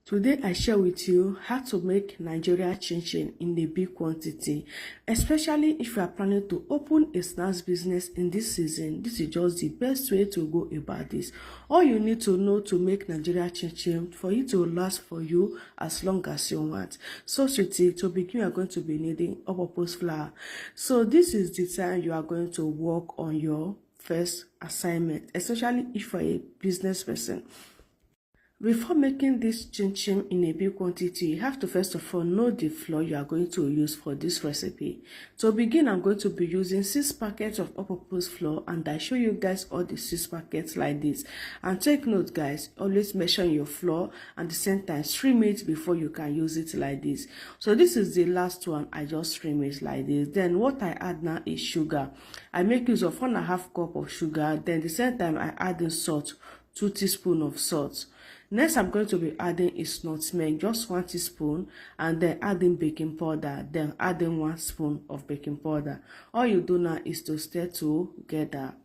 Today I share with you how to make Nigeria chin-chin in a big quantity, especially if you are planning to open a snacks business in this season. This is just the best way to go about this. All you need to know to make Nigeria chin-chin for it to last for you as long as you want. So sweetie, to begin, you are going to be needing all-purpose flour. So this is the time you are going to work on your first assignment, especially if you are a business person. Before making this chin-chin in a big quantity, you have to first of all know the flour you are going to use for this recipe. To begin, I'm going to be using 6 packets of all-purpose flour, and I show you guys all the 6 packets like this. And take note guys, always measure your flour and the same time stream it before you can use it like this. So this is the last one, I just stream it like this. Then what I add now is sugar. I make use of 1.5 cup of sugar. Then the same time I add in salt, 2 teaspoons of salt. Next, I'm going to be adding is nutmeg, just 1 teaspoon, and then adding baking powder, then adding 1 spoon of baking powder. All you do now is to stir together.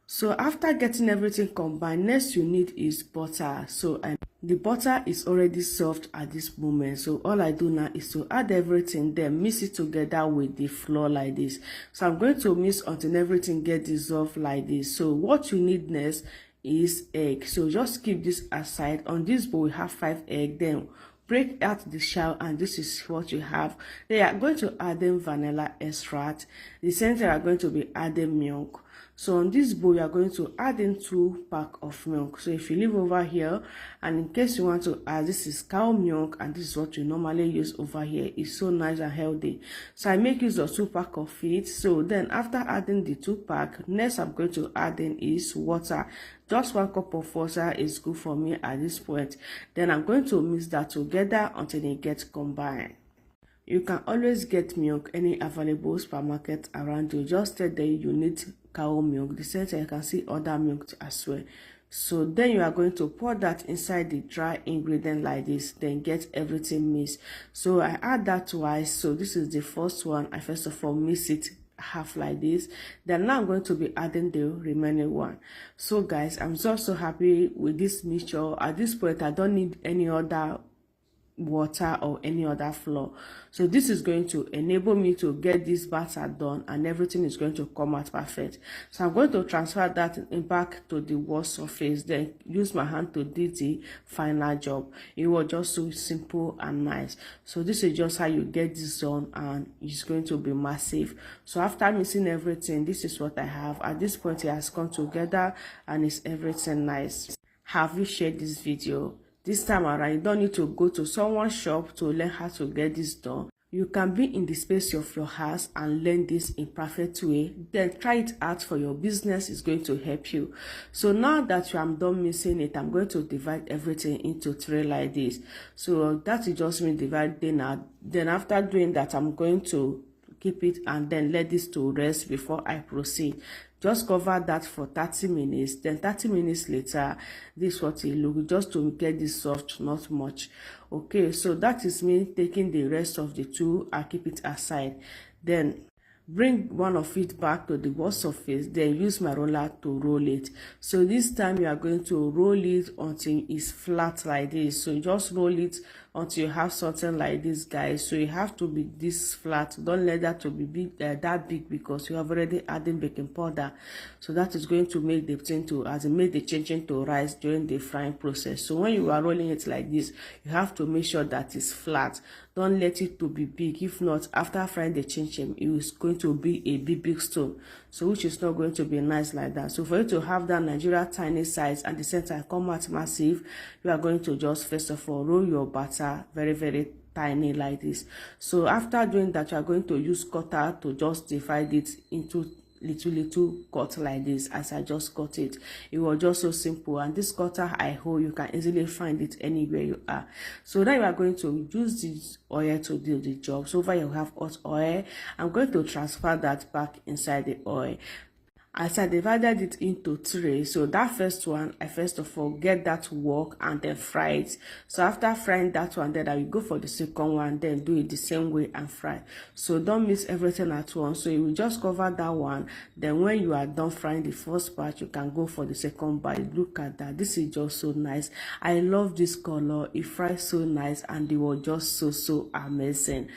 So after getting everything combined, next you need is butter. So the butter is already soft at this moment. So all I do now is to add everything, then mix it together with the flour like this. So I'm going to mix until everything gets dissolved like this. So what you need next is egg. So just keep this aside. On this bowl we have 5 eggs. Then break out the shell, and this is what you have. They are going to add in vanilla extract. The center are going to be adding milk. So on this bowl you are going to add in 2 packs of milk. So if you leave over here, and in case you want to add, this is cow milk, and this is what you normally use over here. It's so nice and healthy. So I make use of 2 packs of it. So then after adding the 2 packs, next I'm going to add in is water. Just 1 cup of water is good for me at this point. Then I'm going to mix that together until it gets combined. You can always get milk any available supermarket around you. Just tell them you need cow milk. The same time you can see other milk as well. So then you are going to pour that inside the dry ingredient like this, then get everything mixed. So I add that twice. So this is the first one. I first of all mix it half like this. Then now I'm going to be adding the remaining one. So guys, I'm so happy with this mixture. At this point I don't need any other water or any other flour. So this is going to enable me to get this batter done, and everything is going to come out perfect. So I'm going to transfer that back to the wall surface, then use my hand to do the final job. It was just so simple and nice. So this is just how you get this done, and it's going to be massive. So after mixing everything, this is what I have. At this point it has come together and it's everything nice. Have you shared this video? This time around, you don't need to go to someone's shop to learn how to get this done. You can be in the space of your house and learn this in perfect way. Then try it out for your business. It's going to help you. So now that I'm done mixing it, I'm going to divide everything into 3 like this. So that is just me dividing out. Then after doing that, I'm going to keep it and then let this to rest before I proceed. Just cover that for 30 minutes. Then 30 minutes later, this is what it looks, just to get this soft, not much. Okay, so that is me taking the rest of the 2. I keep it aside. Then bring one of it back to the wall surface, then use my roller to roll it. So this time you are going to roll it until it's flat like this. So just roll it until you have something like this guys. So you have to be this flat. Don't let that to be big, that big, because you have already added baking powder. So that is going to make the thing to, as it make the chin-chin to rise during the frying process. So when you are rolling it like this, you have to make sure that it's flat. Don't let it to be big. If not, after frying the chin-chin, it is going to be a big stone. So which is not going to be nice like that. So for you to have that Nigeria tiny size and the center come out massive, you are going to just first of all roll your batter very tiny like this. So after doing that, you are going to use cutter to just divide it into little cut like this, as I just cut it. It was just so simple, and this cutter I hold, you can easily find it anywhere you are. So now you are going to use this oil to do the job. So over you have hot oil. I'm going to transfer that back inside the oil. as I divided it into 3. So that first one, I first of all get that to work and then fry it. So after frying that one, then I will go for the second one, then do it the same way and fry. So don't mix everything at once. So you will just cover that one. Then when you are done frying the first part, you can go for the second bite. Look at that. This is just so nice. I love this color. It fries so nice and they were just so amazing.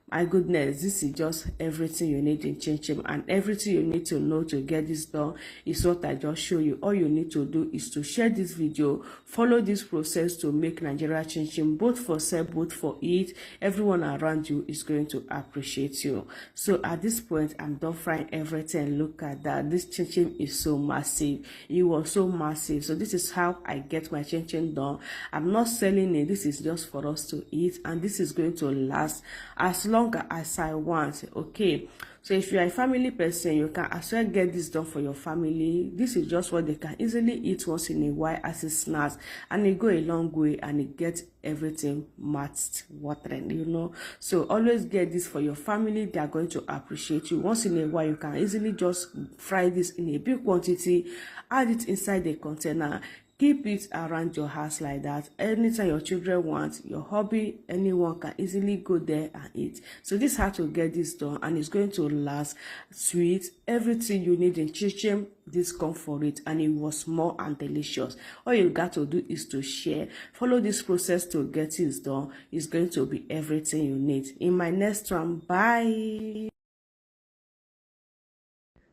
My goodness, this is just everything you need in Chin Chin, and everything you need to know to get this done is what I just show you. All you need to do is to share this video, follow this process to make Nigeria Chin Chin, both for sale, both for eat. Everyone around you is going to appreciate you. So at this point, I'm done frying everything. Look at that. This Chin Chin is so massive. It was so massive. So this is how I get my Chin Chin done. I'm not selling it. This is just for us to eat, and this is going to last as long as I want. Okay, so if you are a family person, you can as well get this done for your family. This is just what they can easily eat once in a while as a snack, and it go a long way, and it gets everything matched watering, you know. So always get this for your family. They are going to appreciate you. Once in a while, you can easily just fry this in a big quantity, add it inside the container. Keep it around your house like that. Anytime your children want, your hobby, anyone can easily go there and eat. So this is how to get this done, and it's going to last. Sweet, everything you need in Chin Chin, this come for it, and it was more and delicious. All you got to do is to share. Follow this process to get it done. It's going to be everything you need. In my next one, bye.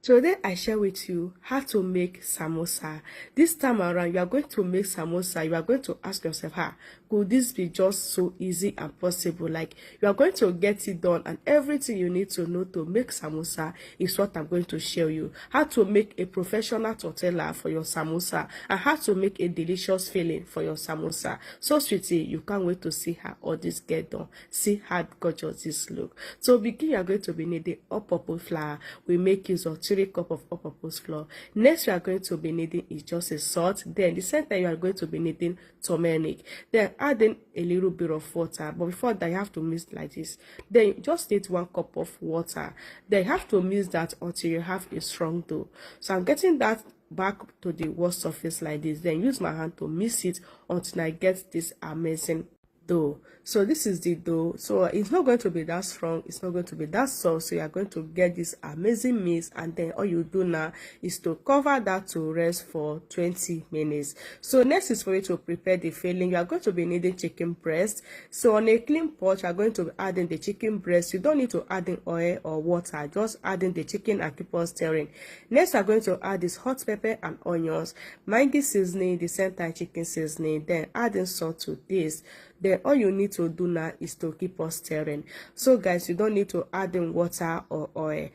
Today I share with you how to make samosa. This time around, you are going to make samosa. You are going to ask yourself, could this be just so easy and possible? Like, you are going to get it done, and everything you need to know to make samosa is what I'm going to show you. How to make a professional tortilla for your samosa, and how to make a delicious filling for your samosa. So sweetie, you can't wait to see how all this get done. See how gorgeous this look. So begin, you are going to be needing all-purpose flour. We make use of 3 cups of all-purpose flour. Next, you are going to be needing is just a salt. Then the center you are going to be needing turmeric. Then adding a little bit of water. But before that, you have to mix like this. Then you just need 1 cup of water. Then you have to mix that until you have a strong dough. So I'm getting that back to the wall surface like this. Then use my hand to mix it until I get this amazing dough. So this is the dough. So it's not going to be that strong, it's not going to be that soft. So you are going to get this amazing mix, and then all you do now is to cover that to rest for 20 minutes. So next is for you to prepare the filling. You are going to be needing chicken breast. So on a clean pot, you are going to be adding the chicken breast. You don't need to add in oil or water, just adding the chicken and keep on stirring. Next, you are going to add this hot pepper and onions, Maggi seasoning, the center chicken seasoning, then adding salt to this. Then all you need to do now is to keep on stirring. So guys, you don't need to add in water or oil.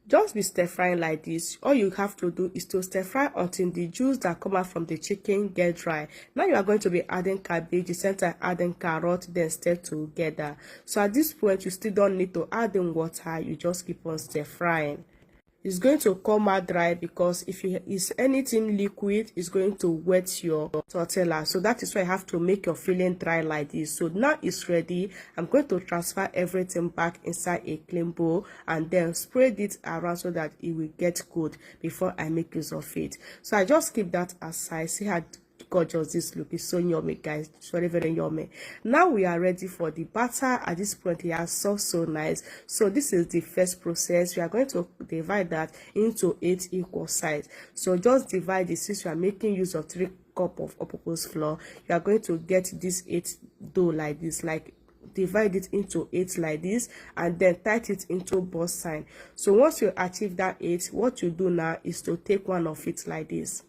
Just be stir frying like this. All you have to do is to stir fry until the juice that come out from the chicken get dry. Now you are going to be adding cabbage, the center adding carrot, then stir together. So at this point, you still don't need to add in water. You just keep on stir frying. It's going to come out dry, because if it is anything liquid, it's going to wet your tortilla. So that is why you have to make your filling dry like this. So now it's ready. I'm going to transfer everything back inside a clean bowl, and then spread it around so that it will get good before I make use of it. So I just keep that aside. See how gorgeous this look is. So yummy, guys. It's very yummy. Now we are ready for the batter. At this point, it has so nice. So this is the first process. We are going to divide that into 8 equal sides. So just divide it. Since you are making use of 3 cups of all-purpose flour, you are going to get this 8 dough like this. Like, divide it into 8 like this, and then tight it into both sides. So once you achieve that 8, what you do now is to take one of it like this.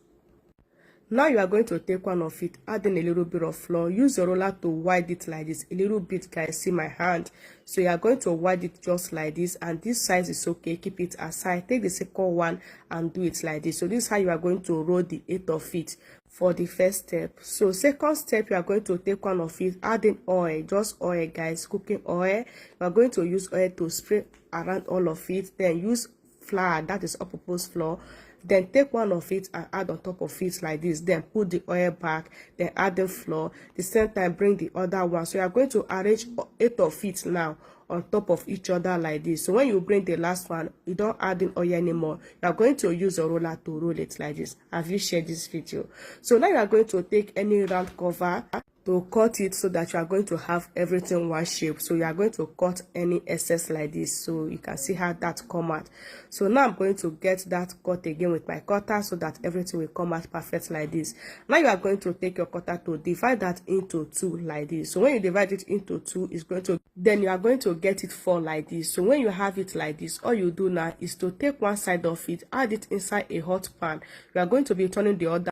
Now you are going to take one of it, adding a little bit of flour. Use your roller to wide it like this. A little bit, guys. See my hand. So you are going to wide it just like this, and this size is okay. Keep it aside. Take the second one and do it like this. So this is how you are going to roll the 8 of it for the first step. So second step, you are going to take one of it, adding oil, just oil, guys, cooking oil. You are going to use oil to spray around all of it. Then use flour, that is all-purpose flour. Then take one of it and add on top of it like this. Then put the oil back, then add the flour. The same time bring the other one. So you are going to arrange 8 of it now on top of each other like this. So when you bring the last one, you don't add in oil anymore. You are going to use a roller to roll it like this. Have you shared this video? So now you are going to take any round cover to cut it so that you are going to have everything one shape. So you are going to cut any excess like this, so you can see how that come out. So now I'm going to get that cut again with my cutter so that everything will come out perfect like this. Now you are going to take your cutter to divide that into 2 like this. So when you divide it into 2, it's going to, then you are going to get it 4 like this. So when you have it like this, all you do now is to take one side of it, add it inside a hot pan. You are going to be turning the other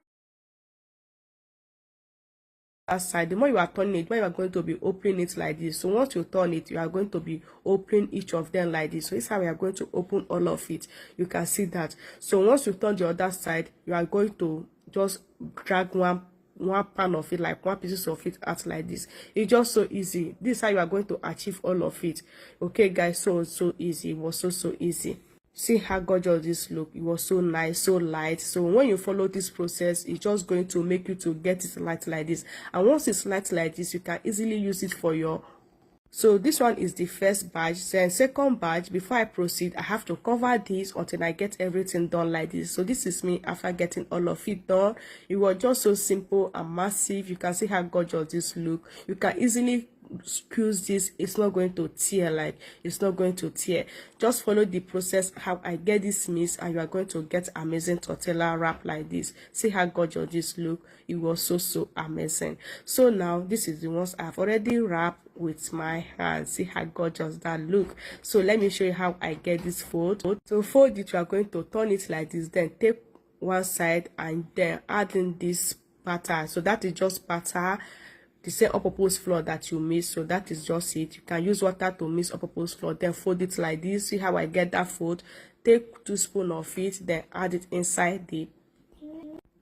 side. The more you are turning it, more you are going to be opening it like this. So once you turn it, you are going to be opening each of them like this. So this is how we are going to open all of it. You can see that. So once you turn the other side, you are going to just drag one pan of it, like one pieces of it out like this. It's just so easy. This is how you are going to achieve all of it. Okay guys, so easy. It was so easy. See how gorgeous this look. It was so nice, so light. So when you follow this process, it's just going to make you to get it light like this. And once it's light like this, you can easily use it for your. So this one is the first batch. Then second batch, before I proceed, I have to cover this until I get everything done like this. So this is me after getting all of it done. It was just so simple and massive. You can see how gorgeous this look. You can easily squeeze this. It's not going to tear, like it's not going to tear. Just follow the process how I get this mix, and you are going to get amazing tortilla wrap like this. See how gorgeous this look. It was so amazing. So now this is the ones I've already wrapped with my hands. See how gorgeous that look. So let me show you how I get this fold. To fold it, you are going to turn it like this, then take one side and then add in this batter. So that is just batter, the same all-purpose flour that you mix. So that is just it. You can use water to mix all-purpose flour, then fold it like this. See how I get that fold. Take 2 spoons of it, then add it inside the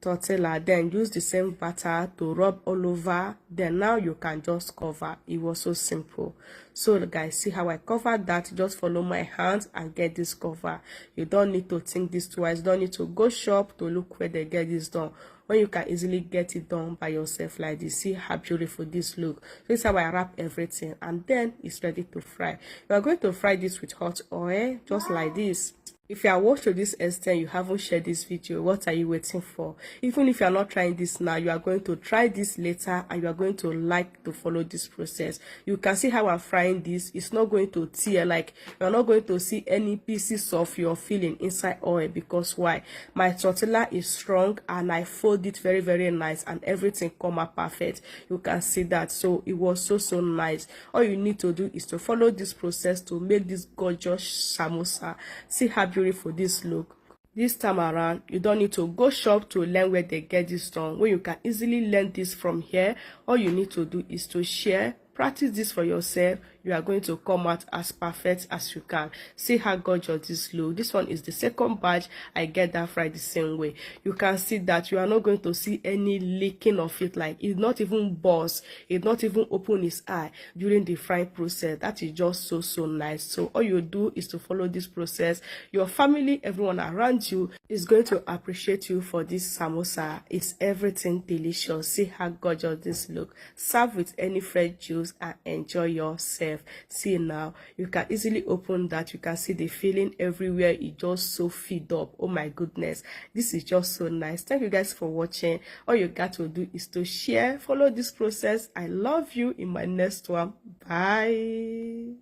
tortilla, then use the same batter to rub all over. Then now you can just cover. It was so simple. So guys, see how I covered that. Just follow my hands and get this cover. You don't need to think this twice. You don't need to go shop to look where they get this done, when you can easily get it done by yourself like this. See how beautiful this look. So this is how I wrap everything, and then it's ready to fry. You are going to fry this with hot oil, just like this. If you are watched to this extent, you haven't shared this video, what are you waiting for? Even if you are not trying this now, you are going to try this later, and you are going to like to follow this process. You can see how I'm frying this. It's not going to tear, like you are not going to see any pieces of your filling inside oil. Because why? My tortilla is strong and I fold it very nice, and everything come out perfect. You can see that. So it was so nice. All you need to do is to follow this process to make this gorgeous samosa. See how beautiful this look. This time around, you don't need to go shop to learn where they get this done. When you can easily learn this from here, all you need to do is to share, practice this for yourself. You are going to come out as perfect as you can. See how gorgeous this look. This one is the second batch. I get that fried the same way. You can see that you are not going to see any leaking of it, like it's not even burst, it not even open its eye during the frying process. That is just so nice. So all you do is to follow this process. Your family, everyone around you is going to appreciate you for this samosa. It's everything delicious. See how gorgeous this look. Serve with any fresh juice and enjoy yourself. See now, you can easily open that. You can see the filling everywhere. It just so filled up. Oh my goodness, this is just so nice. Thank you guys for watching. All you got to do is to share, follow this process. I love you. In my next one, bye.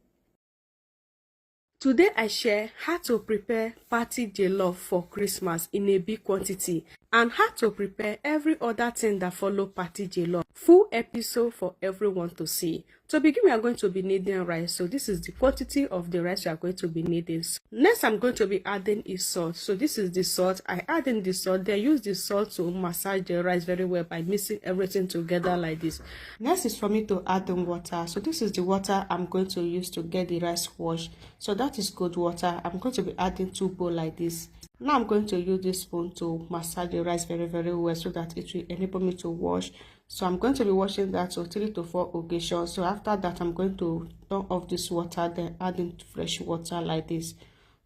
Today I share how to prepare party jollof for Christmas in a big quantity, and how to prepare every other thing that follow party jollof. Full episode for everyone to see. To begin, we are going to be needing rice. So this is the quantity of the rice we are going to be needing. Next, I'm going to be adding is salt. So this is the salt. I add in the salt. Then use the salt to massage the rice very well by mixing everything together like this. Next is for me to add in water. So this is the water I'm going to use to get the rice washed. So that is good water. I'm going to be adding 2 bowls like this. Now I'm going to use this spoon to massage the rice very well so that it will enable me to wash. So I'm going to be washing that to 3 to 4 occasions. So after that, I'm going to turn off this water, then add in fresh water like this.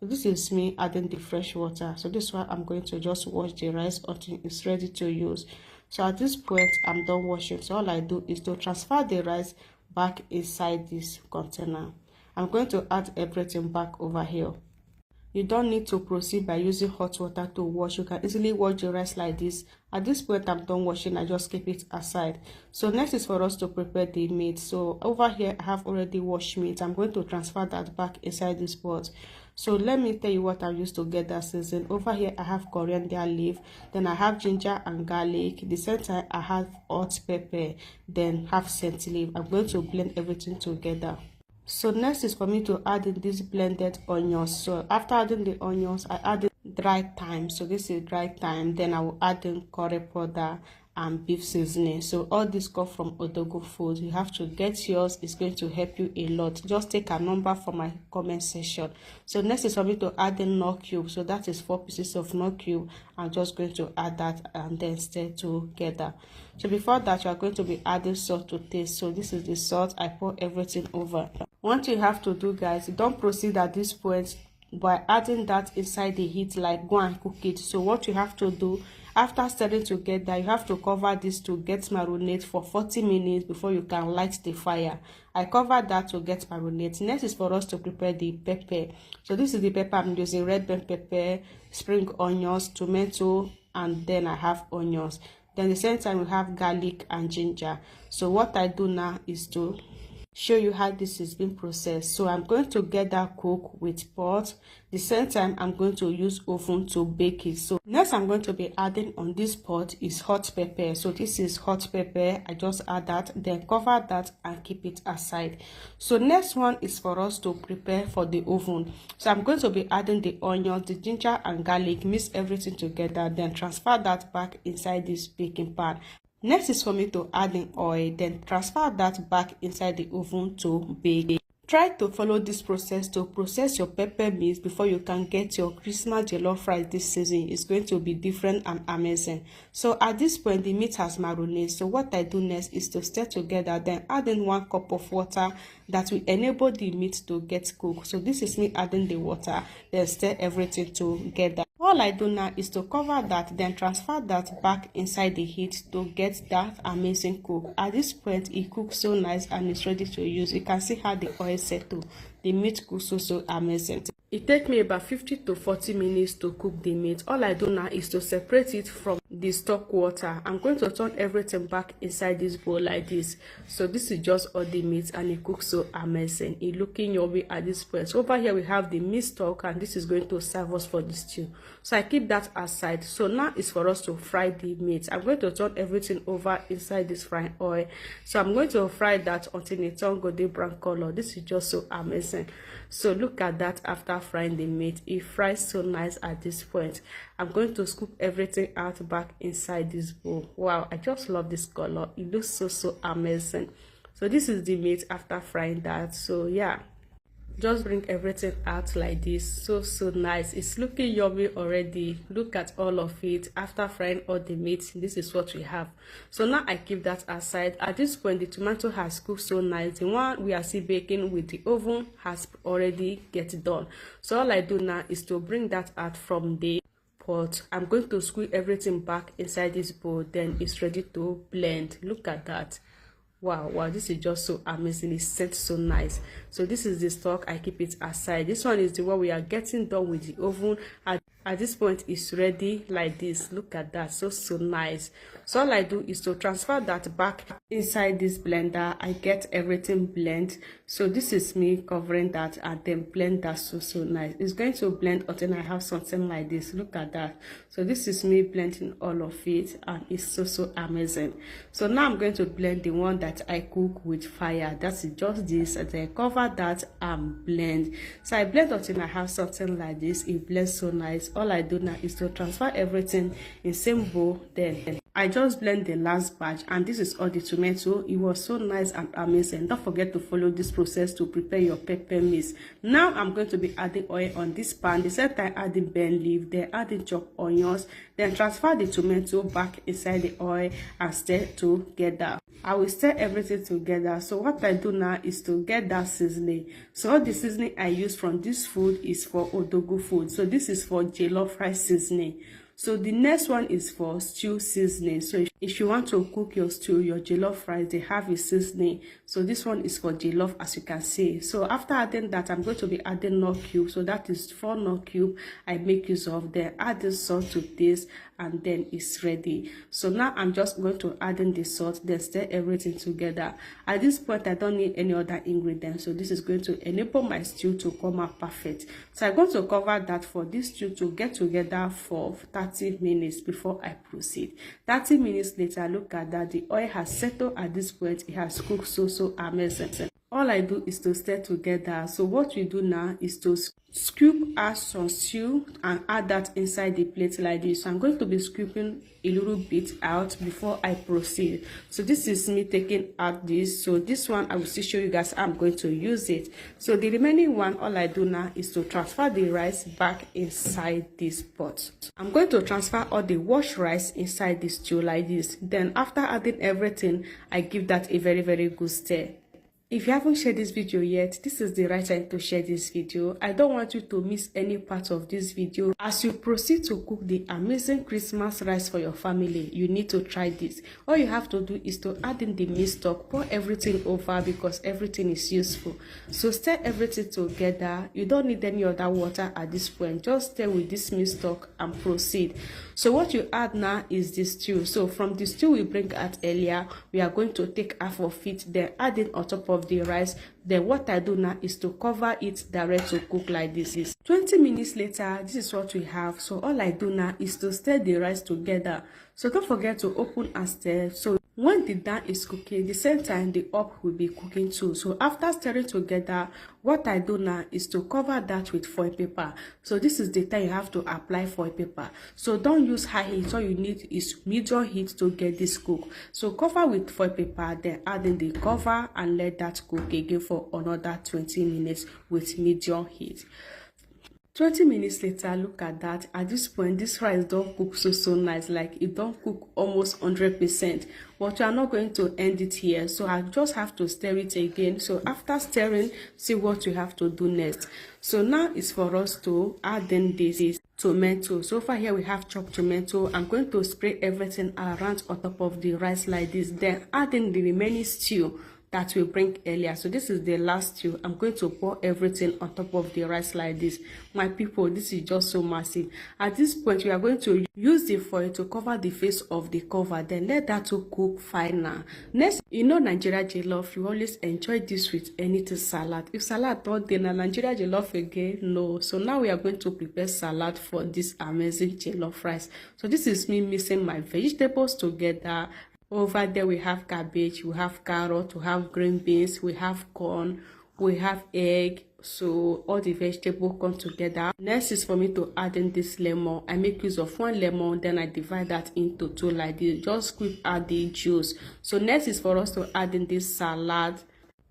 So this is me adding the fresh water. So this is why I'm going to just wash the rice until it's ready to use. So at this point, I'm done washing. So all I do is to transfer the rice back inside this container. I'm going to add everything back over here. You don't need to proceed by using hot water to wash. You can easily wash the rice like this. At this point, I'm done washing. I just keep it aside. So next is for us to prepare the meat. So over here, I have already washed meat. I'm going to transfer that back inside this pot. So let me tell you what I used to get that season. Over here, I have coriander leaf. Then I have ginger and garlic. The center, I have hot pepper. Then have scent leaf. I'm going to blend everything together. So next is for me to add in this blended onions. So after adding the onions, I add dry thyme. So this is dry thyme. Then I will add in curry powder and beef seasoning. So all this come from Odogo Food. You have to get yours. It's going to help you a lot. Just take a number from my comment section. So next is for me to add in knorr cube. So that is 4 pieces of knorr cube. I'm just going to add that and then stir together. So before that, you are going to be adding salt to taste. So this is the salt. I pour everything over. One thing you have to do, guys, don't proceed at this point by adding that inside the heat, like go and cook it. So what you have to do, after stirring together, you have to cover this to get marinate for 40 minutes before you can light the fire. I covered that to get marinate. Next is for us to prepare the pepper. So this is the pepper I'm using: red bell pepper, spring onions, tomato, and then I have onions. Then the same time we have garlic and ginger. So what I do now is to show you how this is being processed. So I'm going to get that cook with pot. The same time I'm going to use oven to bake it. So next I'm going to be adding on this pot is hot pepper. So this is hot pepper. I just add that, then cover that and keep it aside. So next one is for us to prepare for the oven. So I'm going to be adding the onions, the ginger and garlic, mix everything together, then transfer that back inside this baking pan. Next is for me to add in oil, then transfer that back inside the oven to bake. Try to follow this process to process your pepper meat before you can get your Christmas jollof rice this season. It's going to be different and amazing. So at this point, the meat has marinated. So what I do next is to stir together, then add in 1 cup of water that will enable the meat to get cooked. So this is me adding the water, then stir everything together. All I do now is to cover that, then transfer that back inside the heat to get that amazing cook. At this point, it cooks so nice and it's ready to use. You can see how the oil settle. The meat cooks so amazing. It takes me about 50 to 40 minutes to cook the meat. All I do now is to separate it from the stock water. I'm going to turn everything back inside this bowl like this. So this is just all the meat and it cooks so amazing. It's looking yummy at this point. So over here we have the meat stock and this is going to serve us for the stew. So I keep that aside. So now it's for us to fry the meat. I'm going to turn everything over inside this frying oil. So I'm going to fry that until it turns golden brown color. This is just so amazing. So look at that after frying the meat. It fries so nice at this point. I'm going to scoop everything out back inside this bowl. Wow, I just love this color. It looks so amazing. So this is the meat after frying that. So yeah, just bring everything out like this. So nice. It's looking yummy already. Look at all of it. After frying all the meat, this is what we have. So now I keep that aside. At this point, the tomato has cooked so nice. The one we are still baking with the oven has already get done. So all I do now is to bring that out from the pot. I'm going to squeeze everything back inside this bowl. Then it's ready to blend. Look at that. Wow, this is just so amazing. It's set so nice. So this is the stock. I keep it aside. This one is the one we are getting done with the oven. At this point, it's ready like this. Look at that. So nice. So all I do is to transfer that back inside this blender. I get everything blend. So this is me covering that and then blend that so nice. It's going to blend until I have something like this. Look at that. So this is me blending all of it and it's so amazing. So now I'm going to blend the one that I cook with fire. That's just this, and then cover that and blend. So I blend until I have something like this. It blends so nice. All I do now is to transfer everything in same bowl, then I just blend the last batch, and this is all the tomato. It was so nice and amazing. Don't forget to follow this process to prepare your pepper mix. Now I'm going to be adding oil on this pan. The same time adding bay leaf, then adding chopped onions, then transfer the tomato back inside the oil and stir together. I will stir everything together. So what I do now is to get that seasoning. So all the seasoning I use from this food is for Odogwu food. So this is for jollof rice seasoning. So the next one is for stew seasoning. So if you want to cook your stew, your jollof rice, they have a seasoning. So this one is for jollof, as you can see. So after adding that, I'm going to be adding nut cube. So that is 4 nut cube I make use of. Then add the salt to this, and then it's ready. So now I'm just going to add in the salt, then stir everything together. At this point, I don't need any other ingredients. So this is going to enable my stew to come out perfect. So I'm going to cover that for this stew to get together for 30 minutes before I proceed. 30 minutes later, look at that. The oil has settled at this point. It has cooked so amazing. All I do is to stir together. So what we do now is to scoop out some stew and add that inside the plate like this. So I'm going to be scooping a little bit out before I proceed. So this is me taking out this. So this one I will still show you guys how I'm going to use it. So the remaining one, all I do now is to transfer the rice back inside this pot. I'm going to transfer all the washed rice inside this stew like this. Then after adding everything, I give that a very good stir. If you haven't shared this video yet, this is the right time to share this video. I don't want you to miss any part of this video. As you proceed to cook the amazing Christmas rice for your family, you need to try this. All you have to do is to add in the meat stock, pour everything over because everything is useful. So stir everything together. You don't need any other water at this point. Just stir with this meat stock and proceed. So what you add now is the stew. So from the stew we bring out earlier, we are going to take half of it, then add it on top of the rice. Then what I do now is to cover it direct to cook like this. 20 minutes later, this is what we have. So all I do now is to stir the rice together. So don't forget to open and stir. So when the down is cooking, the same time the up will be cooking too. So after stirring together, what I do now is to cover that with foil paper. So this is the time you have to apply foil paper. So don't use high heat. All you need is medium heat to get this cooked. So cover with foil paper, then add in the cover and let that cook again for another 20 minutes with medium heat. 20 minutes later, look at that. At this point, this rice don't cook so nice. Like it don't cook almost 100%. But we are not going to end it here. So I just have to stir it again. So after stirring, see what we have to do next. So now it's for us to add in this tomato. So far here we have chopped tomato. I'm going to spray everything around on top of the rice like this. Then add in the remaining stew that we bring earlier. So this is the last stew. I'm going to pour everything on top of the rice like this. My people, this is just so massive. At this point, we are going to use the foil to cover the face of the cover, then let that to cook final. Next, you know Nigeria jollof, you always enjoy this with anything salad. If salad not then Nigeria jollof again, no. So now we are going to prepare salad for this amazing jollof rice. So this is me mixing my vegetables together. Over there we have cabbage, we have carrot, we have green beans, we have corn, we have egg. So all the vegetables come together. Next is for me to add in this lemon. I make use of 1 lemon, then I divide that into 2 like this. Just squeeze out the juice. So next is for us to add in this salad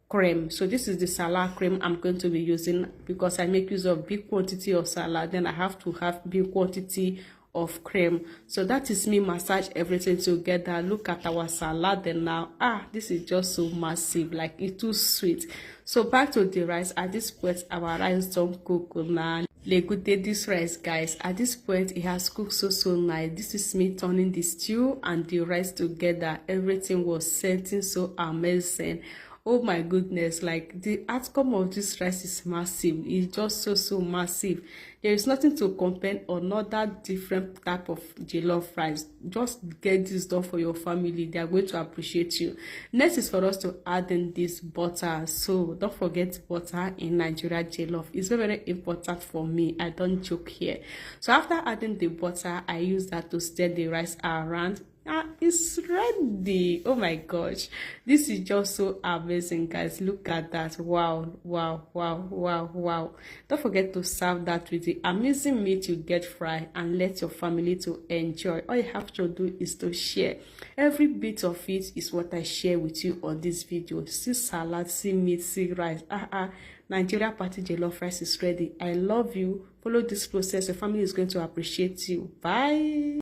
cream. So this is the salad cream I'm going to be using because I make use of big quantity of salad. Then I have to have big quantity of cream. So that is me massage everything together. Look at our salad and now this is just so massive, like it's too sweet. So back to the rice. At this point our rice don't cook now. Good day this rice, guys. At this point it has cooked so nice. This is me turning the stew and the rice together. Everything was setting so amazing. Oh my goodness, like the outcome of this rice is massive. It's just so massive. There is nothing to compare another different type of jollof rice. Just get this done for your family. They are going to appreciate you. Next is for us to add in this butter. So don't forget butter in Nigeria jollof. It's very important for me. I don't joke here. So after adding the butter, I use that to stir the rice around. It's ready. Oh my gosh, this is just so amazing, guys. Look at that. Wow, wow, wow, wow, wow. Don't forget to serve that with the amazing meat you get fried and let your family to enjoy. All you have to do is to share. Every bit of it is what I share with you on this video. See salad, see meat, see rice. Nigeria party jollof rice is ready. I love you. Follow this process. Your family is going to appreciate you. Bye.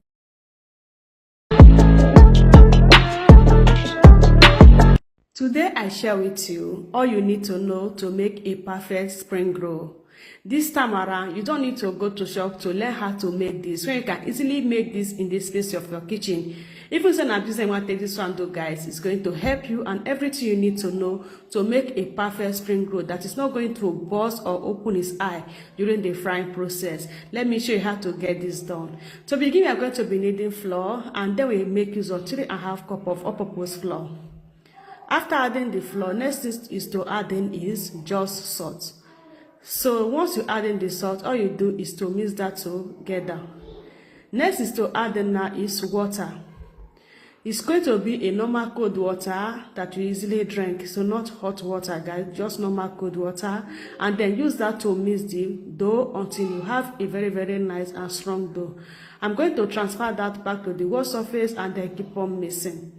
Today I share with you all you need to know to make a perfect spring roll. This time around, you don't need to go to shop to learn how to make this. When you can easily make this in the space of your kitchen. Even when I'm using one take this one though, guys, it's going to help you and everything you need to know to make a perfect spring roll that is not going to burst or open its eye during the frying process. Let me show you how to get this done. To begin, we are going to be needing flour, and then we make use of 3.5 cups of all-purpose flour. After adding the flour, next is to add in is just salt. So once you add in the salt, all you do is to mix that together. Next is to add in now is water. It's going to be a normal cold water that you easily drink, so not hot water, guys, just normal cold water. And then use that to mix the dough until you have a very, very nice and strong dough. I'm going to transfer that back to the wall surface and then keep on mixing.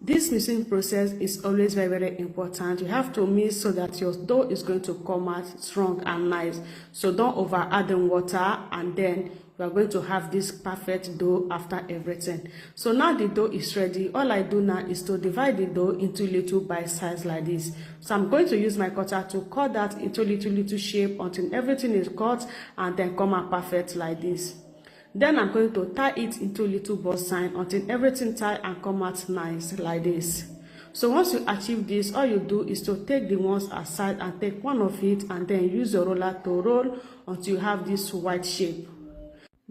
This mixing process is always very, very important. You have to mix so that your dough is going to come out strong and nice. So don't over add in water, and then you are going to have this perfect dough after everything. So now the dough is ready. All I do now is to divide the dough into little bite size like this. So I'm going to use my cutter to cut that into little shape until everything is cut and then come out perfect like this. Then I'm going to tie it into little ball sign until everything tie and come out nice like this. So once you achieve this, all you do is to take the ones aside and take one of it and then use your roller to roll until you have this white shape.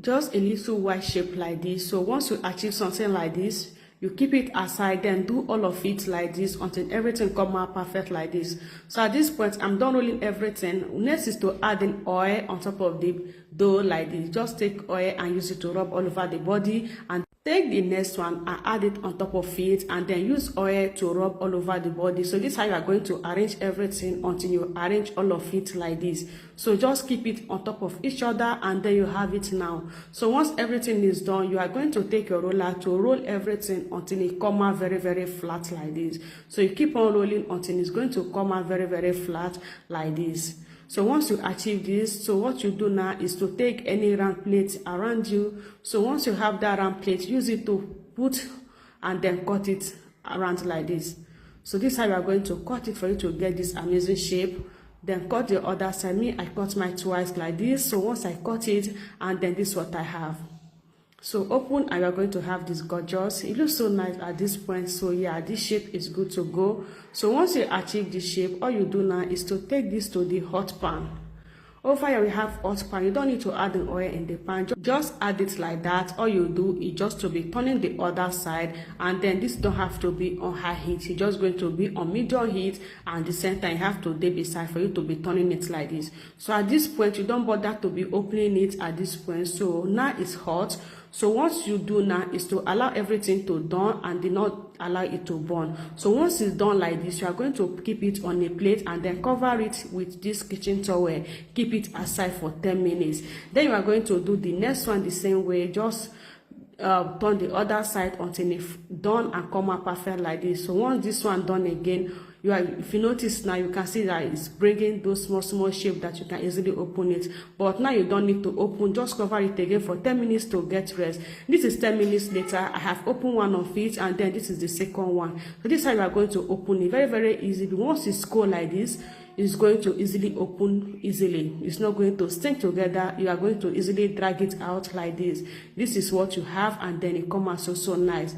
Just a little white shape like this. So once you achieve something like this, you keep it aside, then do all of it like this until everything come out perfect like this. So at this point, I'm done rolling everything. Next is to add in oil on top of the dough like this. Just take oil and use it to rub all over the body, and take the next one and add it on top of it, and then use oil to rub all over the body. So this is how you are going to arrange everything until you arrange all of it like this. So just keep it on top of each other and then you have it now. So once everything is done, you are going to take your roller to roll everything until it come out very, very flat like this. So you keep on rolling until it's going to come out very, very flat like this. So once you achieve this, so what you do now is to take any round plate around you. So once you have that round plate, use it to put and then cut it around like this. So this is how you are going to cut it for you to get this amazing shape. Then cut the other side. Me, I cut mine twice like this. So once I cut it, and then this is what I have. So open and you are going to have this gorgeous. It looks so nice at this point. So yeah, this shape is good to go. So once you achieve this shape, all you do now is to take this to the hot pan. Over here we have hot pan. You don't need to add the oil in the pan. Just add it like that. All you do is just to be turning the other side, and then this don't have to be on high heat. It's just going to be on medium heat, and the center you have to dip beside for you to be turning it like this. So at this point, you don't bother to be opening it at this point. So now it's hot. So what you do now is to allow everything to done and do not allow it to burn. So once it's done like this, you are going to keep it on a plate and then cover it with this kitchen towel. Keep it aside for 10 minutes. Then you are going to do the next one the same way. Just turn the other side until it's done and come out perfect like this. So once this one done again, if you notice now, you can see that it's bringing those small shape that you can easily open it. But now you don't need to open, just cover it again for 10 minutes to get rest. This is 10 minutes later. I have opened one of it, and then this is the second one. So this is how you are going to open it. Very, very easy. Once it's cold like this, it's going to easily open easily. It's not going to stick together. You are going to easily drag it out like this. This is what you have, and then it comes out so nice.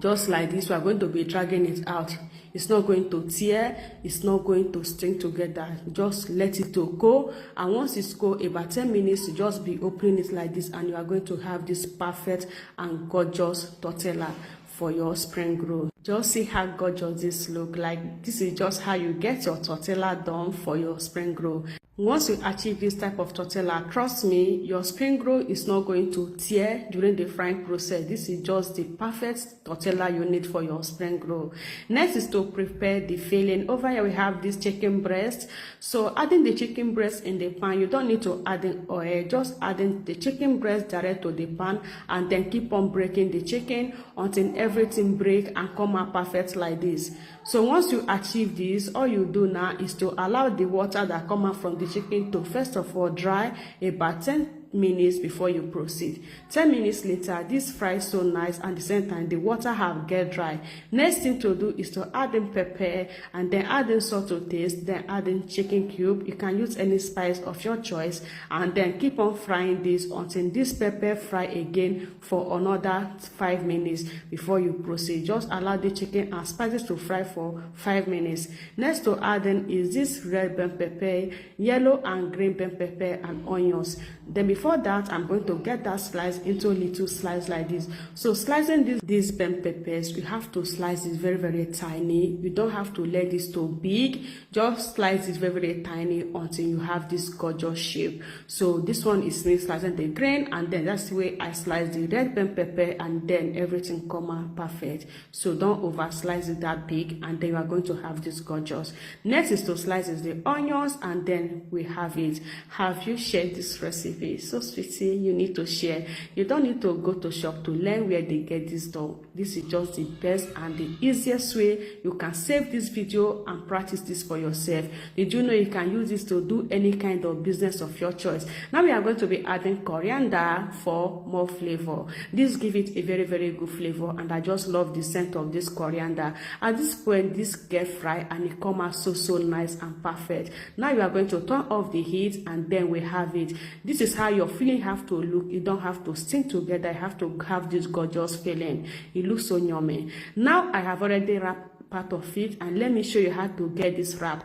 Just like this, we are going to be dragging it out. It's not going to tear, it's not going to stick together. Just let it to go, and once it's go about 10 minutes, you just be opening it like this, and you are going to have this perfect and gorgeous tortilla for your spring roll. Just see how gorgeous this look like. This is just how you get your tortilla done for your spring roll. Once you achieve this type of tortilla, trust me, your spring roll is not going to tear during the frying process. This is just the perfect tortilla you need for your spring roll. Next is to prepare the filling. Over here we have this chicken breast. So adding the chicken breast in the pan, you don't need to add in oil, just adding the chicken breast direct to the pan and then keep on breaking the chicken until everything break and come out perfect like this. So once you achieve this, all you do now is to allow the water that come out from the chicken to first of all dry about 10 minutes before you proceed. 10 minutes later, this fries so nice, and at the same time the water have get dry. Next thing to do is to add in pepper and then add in salt to taste, then add in chicken cube. You can use any spice of your choice and then keep on frying this until this pepper fry again for another 5 minutes before you proceed. Just allow the chicken and spices to fry for 5 minutes. Next to add in is this red bell pepper, yellow and green bell pepper and onions. Then before that, I'm going to get that slice into little slice like this. So slicing these bell peppers, you have to slice it very tiny. You don't have to let this too big. Just slice it very tiny until you have this gorgeous shape. So this one is me slicing the green, and then that's the way I slice the red bell pepper, and then everything come out perfect. So don't over slice it that big, and then you are going to have this gorgeous. Next is to slice the onions, and then we have it. Have you shared this recipe? So sweetie, you need to share. You don't need to go to shop to learn where they get this done. This is just the best and the easiest way you can save this video and practice this for yourself. Did you know you can use this to do any kind of business of your choice? Now we are going to be adding coriander for more flavor. This gives it a very good flavor, and I just love the scent of this coriander. At this point, this get fried and it come out so nice and perfect. Now you are going to turn off the heat, and then we have it. This is how your filling have to look. You don't have to stick together. You have to have this gorgeous filling. It looks so yummy. Now I have already wrapped part of it, and let me show you how to get this wrap.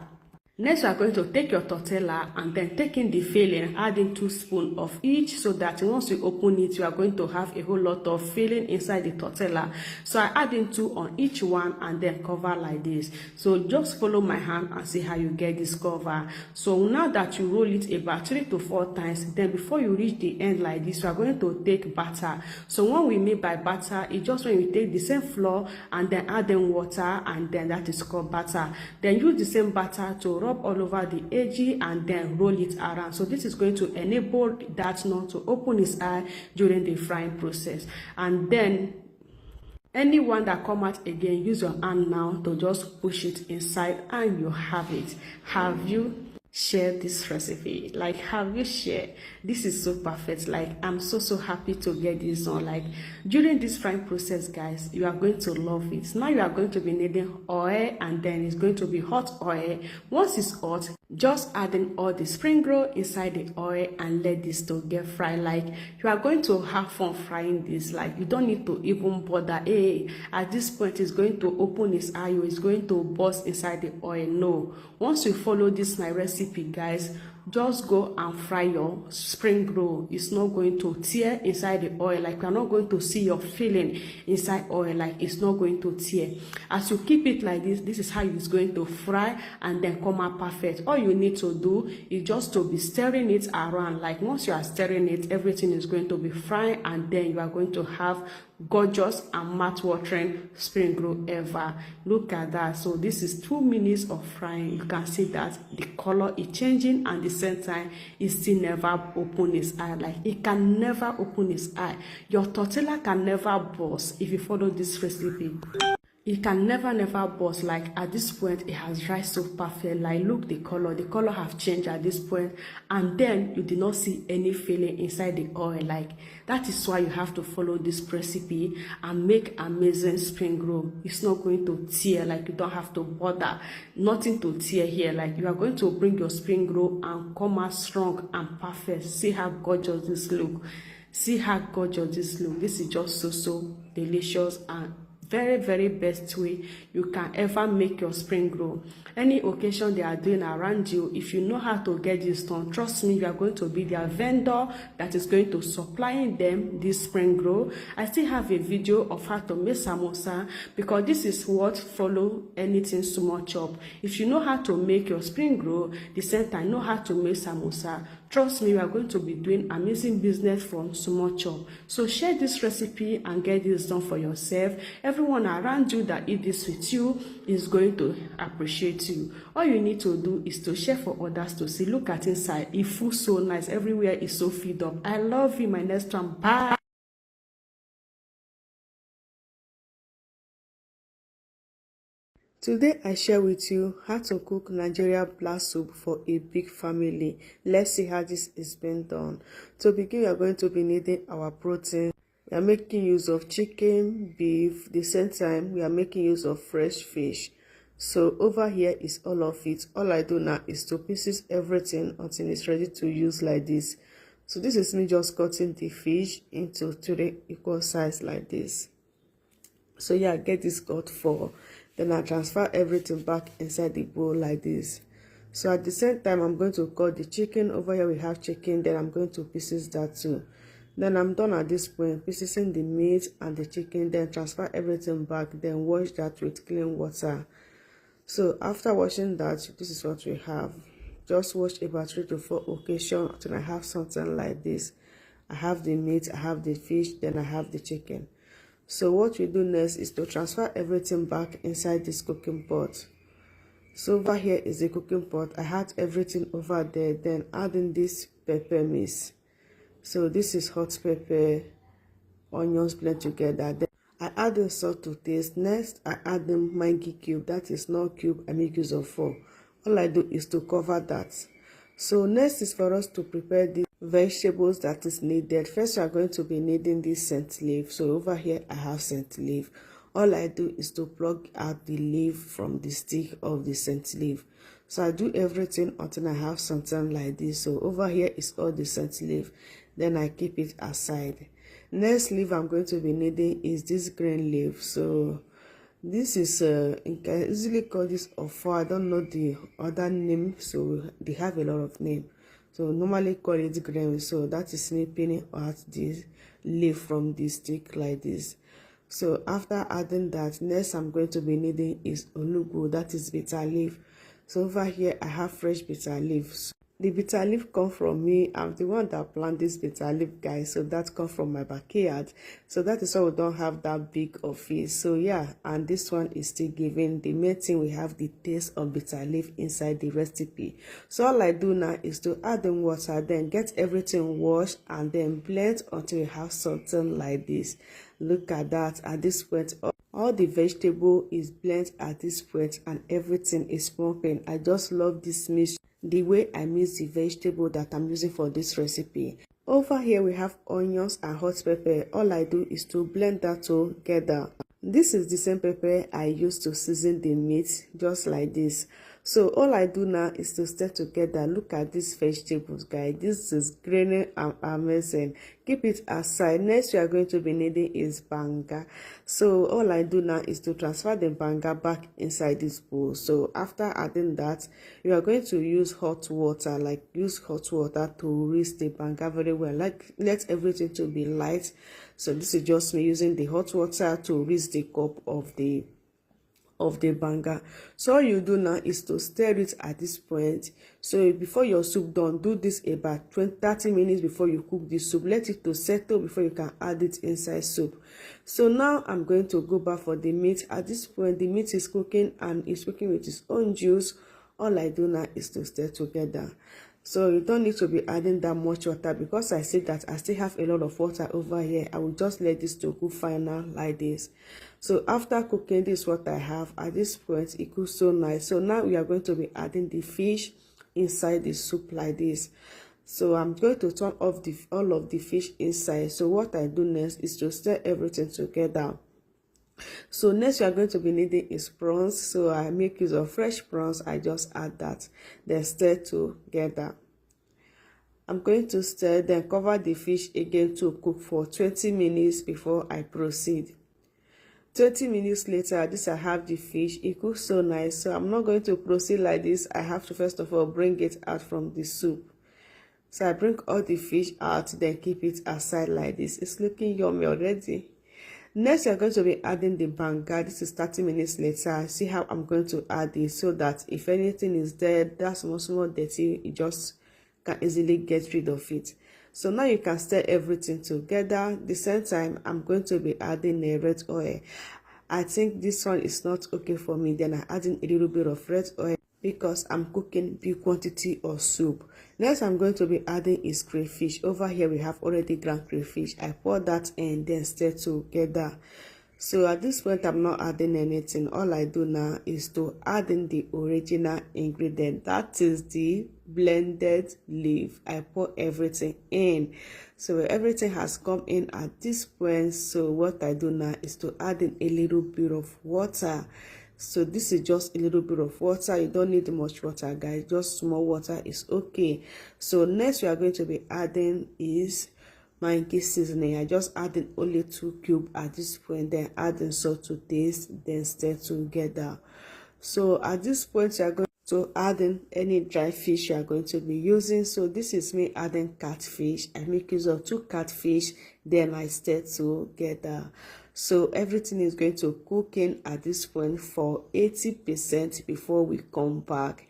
Next, you are going to take your tortilla and then taking the filling, adding 2 spoons of each, so that once you open it, you are going to have a whole lot of filling inside the tortilla. So I add in 2 on each one and then cover like this. So just follow my hand and see how you get this cover. So now that you roll it about 3 to 4 times, then before you reach the end like this, you are going to take batter. So what we mean by batter is just when you take the same flour and then add in water, and then that is called batter. Then use the same batter to rub all over the edge and then roll it around. So this is going to enable that knot to open its eye during the frying process. And then anyone that come out again, use your hand now to just push it inside, and you have it. Have you share this recipe? Like, have you shared? This is so perfect. Like, I'm so happy to get this on. Like, during this frying process, guys, you are going to love it. Now you are going to be needing oil, and then it's going to be hot oil. Once it's hot, just adding all the spring roll inside the oil and let this to get fried. Like, you are going to have fun frying this. Like, you don't need to even bother, hey, at this point it's going to open its eye, or it's going to burst inside the oil. No, once you follow this my recipe, guys, just go and fry your spring roll. It's not going to tear inside the oil. Like, you're not going to see your filling inside oil. Like, it's not going to tear. As you keep it like this, this is how it's going to fry and then come out perfect. All you need to do is just to be stirring it around. Like, once you are stirring it, everything is going to be frying, and then you are going to have gorgeous and mouth-watering spring roll ever. Look at that. So this is 2 minutes of frying. You can see that the color is changing, and the same time it still never open its eye. Like, it can never open its eye. Your tortilla can never burst if you follow this recipe. It can never burst. Like, at this point it has dried so perfect. Like, look, the color have changed at this point, and then you did not see any filling inside the oil. Like, that is why you have to follow this recipe and make amazing spring roll. It's not going to tear. Like, you don't have to bother, nothing to tear here. Like, you are going to bring your spring roll and come out strong and perfect. See how gorgeous this look. See how gorgeous this look. This is just so delicious and very best way you can ever make your spring roll. Any occasion they are doing around you, if you know how to get this done, trust me, you are going to be their vendor that is going to supply them this spring roll. I still have a video of how to make samosa, because this is what follow anything Sumo Chop. If you know how to make your spring roll, the same time know how to make samosa, trust me, you are going to be doing amazing business from Sumo Chop. So share this recipe and get this done for yourself. Everyone around you that eat this with you is going to appreciate you. All you need to do is to share for others to see. Look at inside, it feels so nice. Everywhere is so filled up. I love you. My next one, bye. Today I share with you how to cook Nigeria black soup for a big family. Let's see how this is being done. To begin, we are going to be needing our protein. We are making use of chicken, beef. The same time, we are making use of fresh fish. So over here is all of it. All I do now is to pieces everything until it's ready to use like this. So this is me just cutting the fish into 3 equal size like this. So yeah, get this cut for. Then I transfer everything back inside the bowl like this. So at the same time, I'm going to cut the chicken. Over here we have chicken. Then I'm going to pieces that too. Then I'm done at this point, piecing the meat and the chicken. Then transfer everything back. Then wash that with clean water. So after washing that, this is what we have. Just wash about 3 to 4 occasions until I have something like this. I have the meat, I have the fish, then I have the chicken. So what we do next is to transfer everything back inside this cooking pot. So over here is the cooking pot. I had everything over there. Then adding this pepper mix. So this is hot pepper, onions blend together. Then I add the salt to taste. Next, I add the Maggi cube. That is not cube, I make use of 4. All I do is to cover that. So next is for us to prepare the vegetables that is needed. First, we are going to be needing this scent leaf. So over here I have scent leaf. All I do is to plug out the leaf from the stick of the scent leaf. So I do everything until I have something like this. So over here is all the scent leaf. Then I keep it aside. Next leaf I'm going to be needing is this green leaf. So this is you can easily call this ofo. I don't know the other name, so they have a lot of name. So normally call it green. So that is me peeling out the leaf from the stick like this. So after adding that, next I'm going to be needing is olugu, that is bitter leaf. So over here I have fresh bitter leaves. The bitter leaf come from me. I'm the one that plant this bitter leaf, guys. So that come from my backyard. So that is why we don't have that big of it. So yeah, and this one is still giving the main thing. We have the taste of bitter leaf inside the recipe. So all I do now is to add in water, then get everything washed and then blend until you have something like this. Look at that. At this point, all the vegetable is blended at this point and everything is pumping. I just love this mix. The way I mix the vegetable that I'm using for this recipe. Over here we have onions and hot pepper. All I do is to blend that together. This is the same pepper I use to season the meat, just like this. So all I do now is to stir together. Look at these vegetables, guys. This is green and amazing. Keep it aside. Next we are going to be needing is banga. So all I do now is to transfer the banga back inside this bowl. So after adding that, you are going to use hot water, to rinse the banga very well. Like let everything to be light. So this is just me using the hot water to rinse the cup of the banga. So all you do now is to stir it at this point. So before your soup done, do this about 30 minutes before you cook the soup. Let it to settle before you can add it inside soup. So now I'm going to go back for the meat. At this point the meat is cooking and it's cooking with its own juice. All I do now is to stir together. So you don't need to be adding that much water, because I see that I still have a lot of water over here. I will just let this to cook final like this. So after cooking, this is what I have. At this point it cooks so nice. So now we are going to be adding the fish inside the soup like this. So I'm going to turn off all of the fish inside. So what I do next is to stir everything together. So next we are going to be needing is prawns. So I make use of fresh prawns. I just add that, then stir together. I'm going to stir, then cover the fish again to cook for 20 minutes before I proceed. 20 minutes later, this I have the fish. It cooks so nice, so I'm not going to proceed like this. I have to first of all bring it out from the soup. So I bring all the fish out, then keep it aside like this. It's looking yummy already. Next, we are going to be adding the banga. This is 30 minutes later. See how I'm going to add this so that if anything is there that's small dirty, you just can easily get rid of it. So now you can stir everything together. At the same time, I'm going to be adding a red oil. I think this one is not okay for me. Then I'm adding a little bit of red oil because I'm cooking big quantity of soup. Next, I'm going to be adding is crayfish. Over here, we have already ground crayfish. I pour that in, then stir together. So at this point, I'm not adding anything. All I do now is to add in the original ingredient. That is the blended leaf. I pour everything in. So everything has come in at this point. So what I do now is to add in a little bit of water. So this is just a little bit of water. You don't need much water, guys. Just small water is okay. So next we are going to be adding is Maggi seasoning. I just adding only 2 cubes at this point, then adding salt to taste, then stir together. So at this point, you are going to add in any dry fish you are going to be using. So this is me adding catfish. I make use of 2 catfish, then I stir together. So everything is going to cook in at this point for 80% before we come back.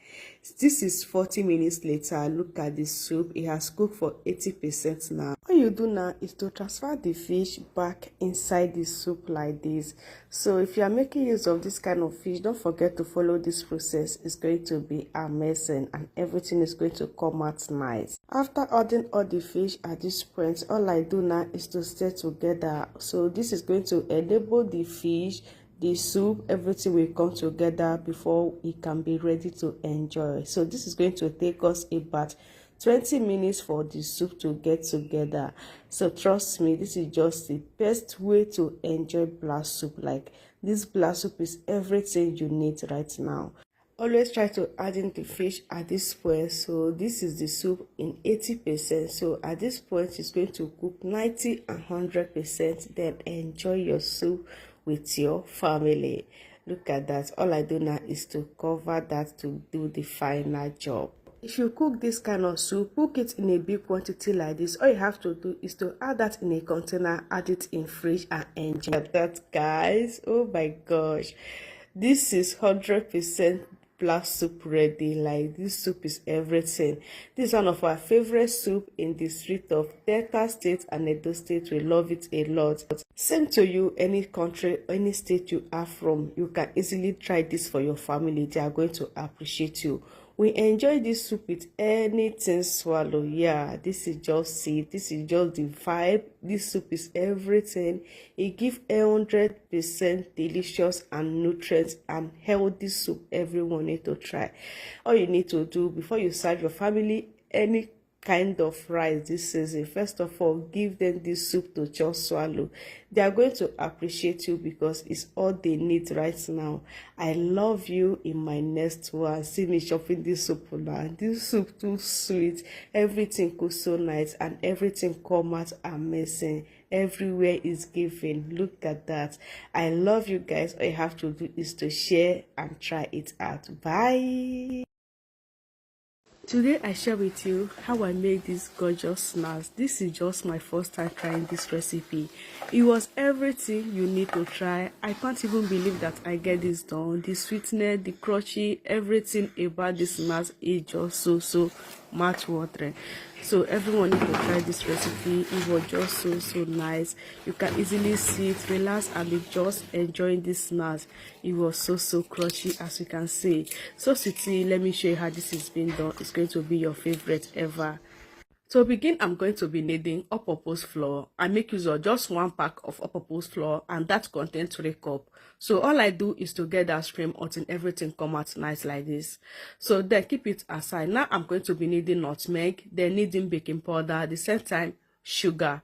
This is 40 minutes later. Look at the soup. It has cooked for 80% now. What you do now is to transfer the fish back inside the soup like this. So if you are making use of this kind of fish, don't forget to follow this process. It's going to be amazing and everything is going to come out nice. After adding all the fish at this point, all I do now is to stir together. So this is going to enable the fish, the soup, everything will come together before it can be ready to enjoy. So this is going to take us about 20 minutes for the soup to get together. So trust me, this is just the best way to enjoy black soup. Like this black soup is everything you need right now. Always try to add in the fish at this point. So this is the soup in 80%. So at this point, it's going to cook 90 and 100%. Then enjoy your soup with your family. Look at that. All I do now is to cover that to do the final job. If you cook this kind of soup, cook it in a big quantity like this. All you have to do is to add that in a container, add it in fridge and enjoy that, guys. Oh my gosh, this is 100% black soup ready. Like this soup is everything. This is one of our favorite soup in the street of Delta State and Edo State. We love it a lot. Same to you, any country, any state you are from, you can easily try this for your family. They are going to appreciate you. We enjoy this soup with anything swallow. Yeah, this is just it. This is just the vibe. This soup is everything. It gives 100% delicious and nutrients and healthy soup everyone need to try. All you need to do before you serve your family any kind of rice this season, first of all, give them this soup to just swallow. They are going to appreciate you because it's all they need right now. I love you in my next one. See me shopping this soup now. This soup too sweet. Everything cooks so nice and everything come out amazing. Everywhere is giving. Look at that. I love you guys. All you have to do is to share and try it out. Bye. Today I share with you how I made this gorgeous snacks. This is just my first time trying this recipe. It was everything you need to try. I can't even believe that I get this done. The sweetness, the crunchy, everything about this snacks is just so mouth-watering. So everyone need to try this recipe. It was just so nice. You can easily sit, relax, and be just enjoying this snacks. It was so crunchy, as you can see. So sweetie, let me show you how this is being done. It's going to be your favorite ever. To begin, I'm going to be kneading all-purpose flour. I make use of just 1 pack of all-purpose flour, and that contains 3 cups. So all I do is to get that stream until everything come out nice like this. So then keep it aside. Now I'm going to be kneading nutmeg, then kneading baking powder, at the same time sugar.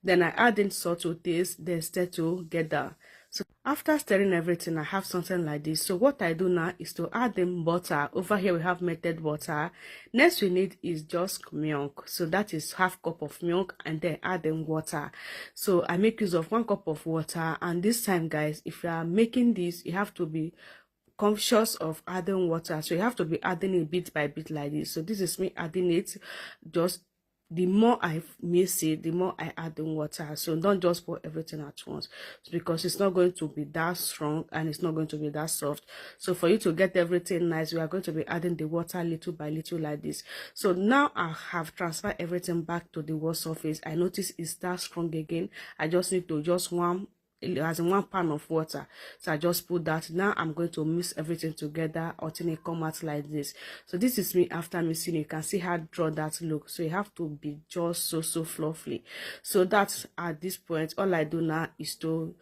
Then I add in salt to taste, then stir together. So after stirring everything, I have something like this. So what I do now is to add in butter. Over here we have melted butter. Next we need is just milk. So that is half cup of milk, and then add in water. So I make use of 1 cup of water, and this time guys, if you are making this, you have to be conscious of adding water. So you have to be adding it bit by bit like this. So this is me adding it. Just the more I mix it, the more I add in water. So don't just pour everything at once, because it's not going to be that strong and it's not going to be that soft. So for you to get everything nice, we are going to be adding the water little by little like this. So now I have transferred everything back to the wall surface. I notice it's that strong again. I just need to just as in 1 pan of water. So I just put that. Now I'm going to mix everything together until it come out like this. So this is me after mixing. You can see how draw that look. So you have to be just so fluffy. So that's at this point, all I do now is to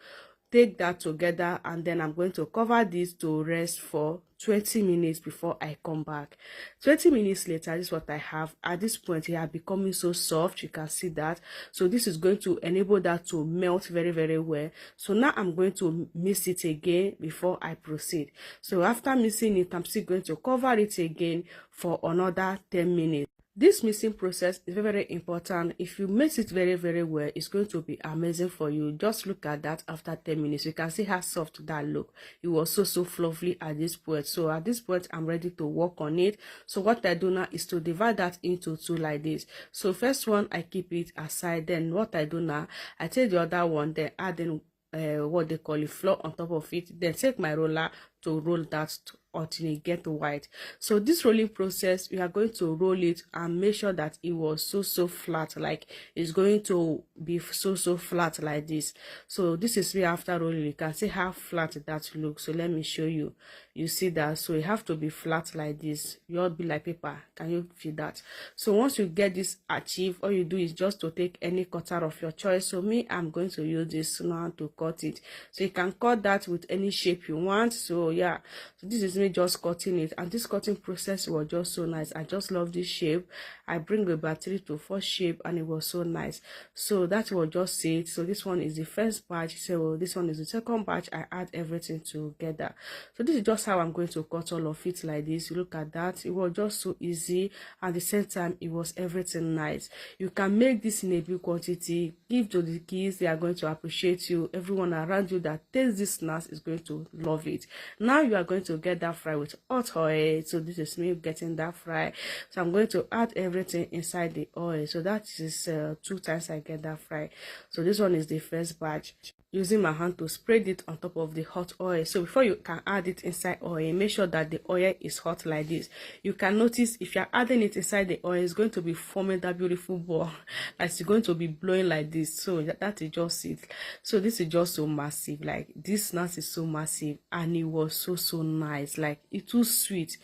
take that together, and then I'm going to cover this to rest for 20 minutes before I come back. 20 minutes later, this is what I have. At this point, it are becoming so soft. You can see that. So this is going to enable that to melt very well. So now I'm going to mix it again before I proceed. So after mixing it, I'm still going to cover it again for another 10 minutes. This mixing process is very important. If you mix it very well, it's going to be amazing for you. Just look at that after 10 minutes. You can see how soft that look. It was so fluffy at this point. So at this point, I'm ready to work on it. So what I do now is to divide that into 2 like this. So first one, I keep it aside. Then what I do now, I take the other one, then add in what they call it, flour on top of it. Then take my roller to roll that until it get white. So this rolling process, we are going to roll it and make sure that it was so flat, like it's going to be so flat like this. So this is me after rolling. You can see how flat that looks. So let me show you. You see that? So you have to be flat like this. You'll be like paper. Can you feel that? So once you get this achieved, all you do is just to take any cutter of your choice. So me, I'm going to use this now to cut it. So you can cut that with any shape you want. So yeah, so this is me just cutting it, and this cutting process was just so nice. I just love this shape. I bring about 3 to 4 shape, and it was so nice. So that was just it. So this one is the first batch. So this one is the second batch. I add everything together. So this is just how I'm going to cut all of it like this. You look at that. It was just so easy. At the same time, it was everything nice. You can make this in a big quantity. Give to the kids. They are going to appreciate you. Everyone around you that tastes this snacks is going to love it. Now you are going to get that fry with hot oil. So this is me getting that fry. So I'm going to add everything inside the oil. So that is 2 times I get that fry. So this one is the first batch. Using my hand to spread it on top of the hot oil. So before you can add it inside oil, make sure that the oil is hot like this. You can notice if you're adding it inside the oil, it's going to be forming that beautiful ball. Like it's going to be blowing like this. So that is just it. So this is just so massive. Like this snack is so massive, and it was so nice. Like it's too sweet.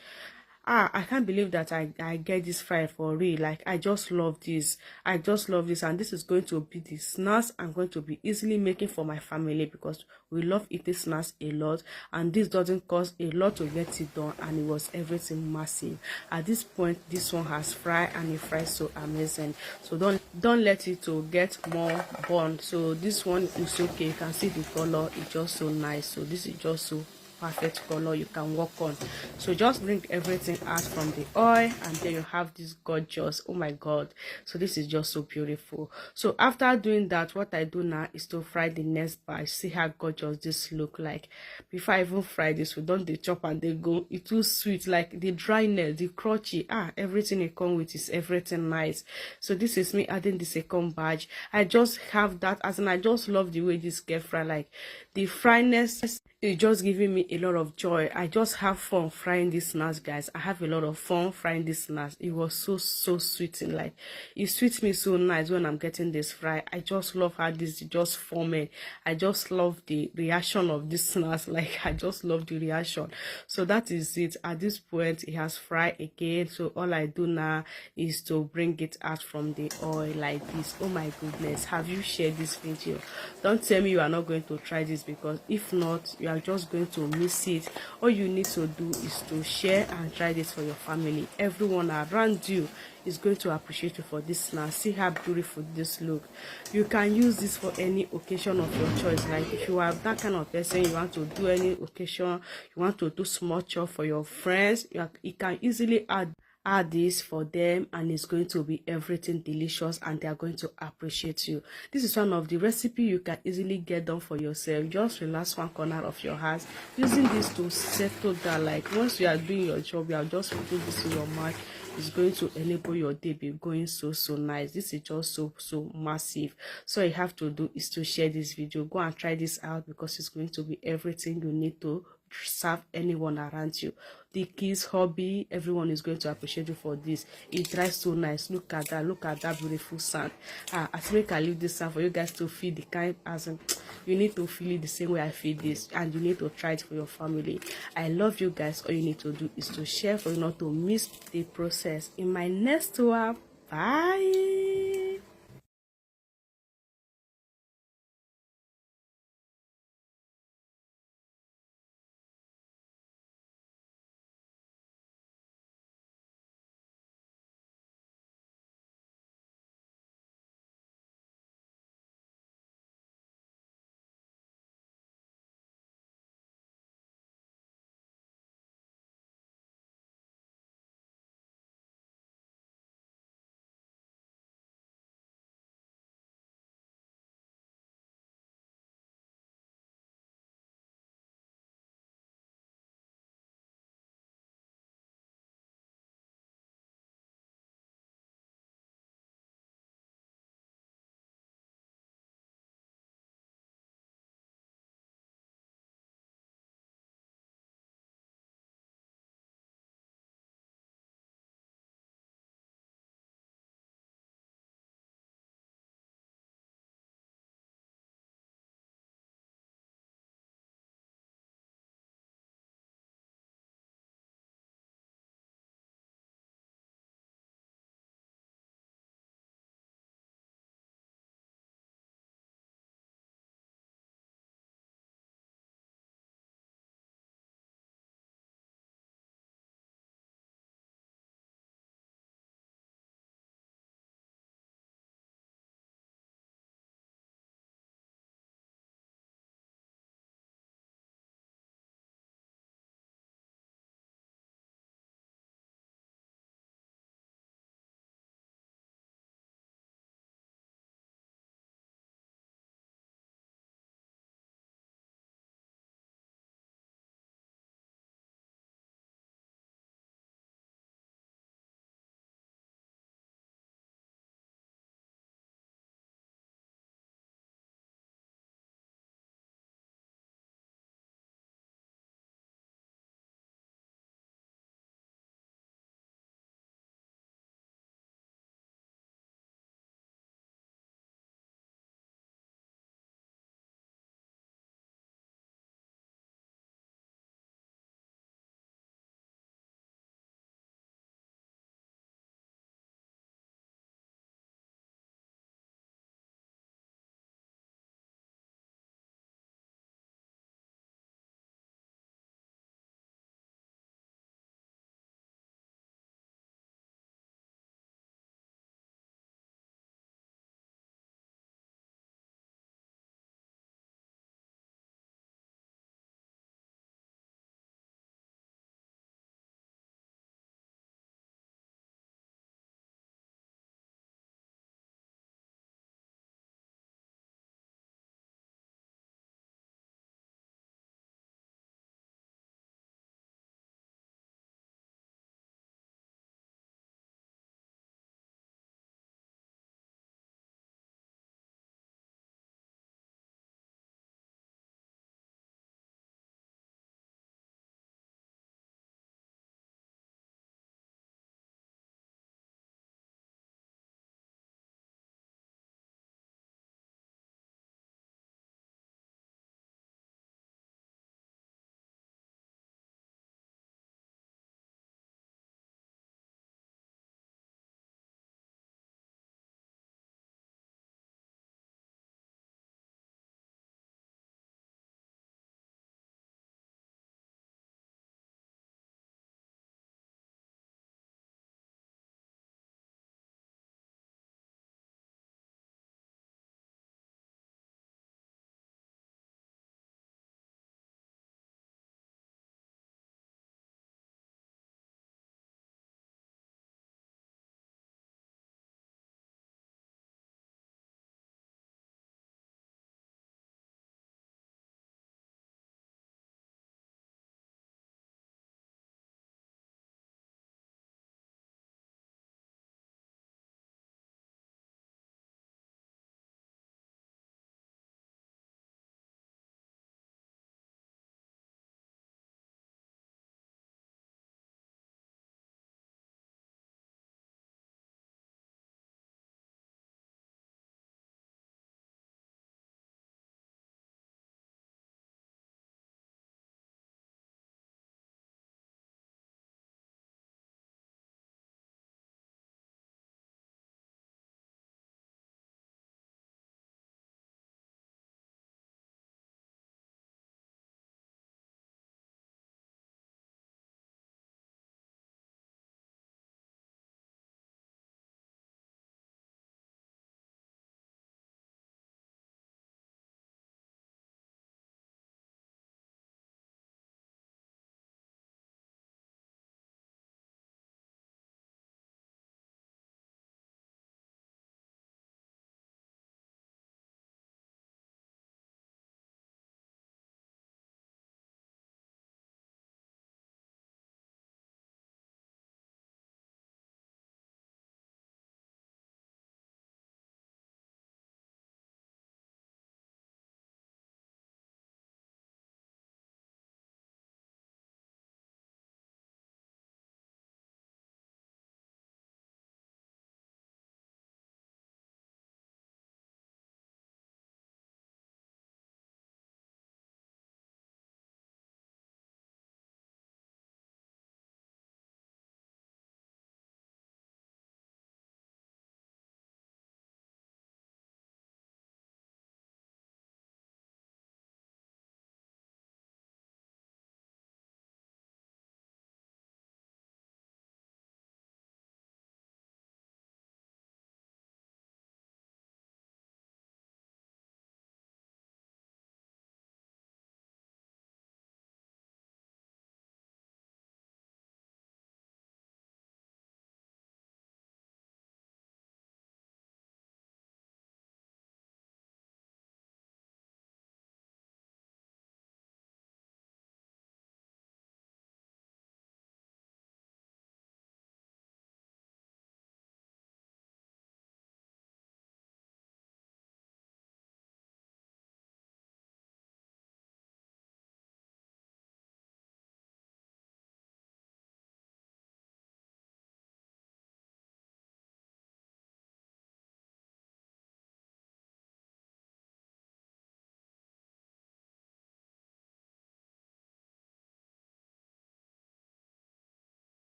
I can't believe that I get this fry for real. Like I just love this. I just love this, and this is going to be the snacks I'm going to be easily making for my family, because we love eating snacks a lot, and this doesn't cost a lot to get it done, and it was everything massive. At this point, this one has fried, and it fries so amazing. So don't let it to get more burnt. So this one is okay. You can see the color, it's just so nice. So this is just so perfect color you can work on. So just bring everything out from the oil, and then you have this gorgeous, oh my god, so this is just so beautiful. So after doing that, what I do now is to fry the next batch. See how gorgeous this look like. Before I even fry this, we don't they chop and they go. It's too sweet, like the dryness, the crunchy, everything it comes with is everything nice. So this is me adding the second batch. I just have that, as in I just love the way this get fried. Like the fryness is just giving me a lot of joy. I just have fun frying these snacks, guys. I have a lot of fun frying these snacks. It was so sweet, and like it sweets me so nice when I'm getting this fry. I just love how this is just forming. I just love the reaction of this snacks. Like I just love the reaction. So that is it. At this point, it has fried again. So all I do now is to bring it out from the oil like this. Oh my goodness, have you shared this video? Don't tell me you are not going to try this, because if not, you are just going to miss it. All you need to do is to share and try this for your family. Everyone around you is going to appreciate you for this now. See how beautiful this look. You can use this for any occasion of your choice. Like if you are that kind of person, you want to do any occasion, you want to do small chop for your friends, you can easily add this for them, and it's going to be everything delicious, and they are going to appreciate you. This is one of the recipe you can easily get done for yourself. Just relax one corner of your house, using this to settle down. Like once you are doing your job, you are just putting this in your mouth. It's going to enable your day be going so nice. This is just so massive. So all you have to do is to share this video. Go and try this out, because it's going to be everything you need to serve anyone around you. The kids, hobby, everyone is going to appreciate you for this. It dries so nice. Look at that beautiful sand. I think I leave this sand for you guys to feel the kind, as in, you need to feel it the same way I feel this, and you need to try it for your family. I love you guys. All you need to do is to share for you not to miss the process. In my next one, bye.